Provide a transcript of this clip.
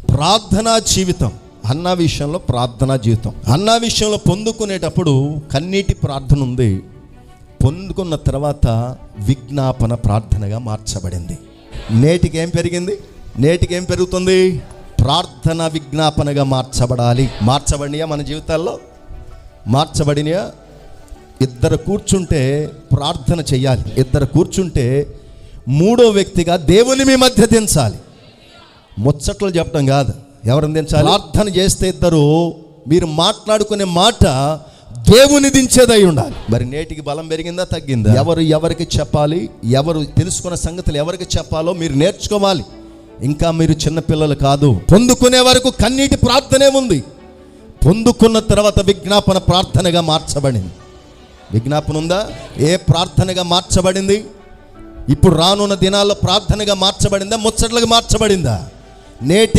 ప్రార్థనా జీవితం. హన్నా విషయంలో ప్రార్థనా జీవితం. హన్నా విషయంలో పొందుకునేటప్పుడు కన్నీటి ప్రార్థన ఉంది. పొందుకున్న తర్వాత విజ్ఞాపన ప్రార్థనగా మార్చబడింది. నేటికి ఏం పెరిగింది? నేటికి ఏం పెరుగుతుంది? ప్రార్థన విజ్ఞాపనగా మార్చబడాలి. మార్చబడినయా మన జీవితాల్లో? మార్చబడినయా? ఇద్దరు కూర్చుంటే ప్రార్థన చెయ్యాలి. ఇద్దరు కూర్చుంటే మూడో వ్యక్తిగా దేవుని మీ మధ్య దించాలి. ముచ్చట్లు చెప్పడం కాదు, ఎవరిని దించాలి? ప్రార్థన చేస్తే ఇద్దరు మీరు మాట్లాడుకునే మాట దేవుని దించేదై ఉండాలి. మరి నేటికి బలం పెరిగిందా తగ్గిందా? ఎవరికి చెప్పాలి, ఎవరు తెలుసుకున్న సంగతులు ఎవరికి చెప్పాలో మీరు నేర్చుకోవాలి. ఇంకా మీరు చిన్నపిల్లలు కాదు. పొందుకునే వరకు కన్నీటి ప్రార్థనే ఉంది. పొందుకున్న తర్వాత విజ్ఞాపన ప్రార్థనగా మార్చబడింది. విజ్ఞాపన ఉందా? ఏ ప్రార్థనగా మార్చబడింది? ఇప్పుడు రానున్న దినాల్లో ప్రార్థనగా మార్చబడిందా? ముచ్చట్లుగా మార్చబడిందా? నేటి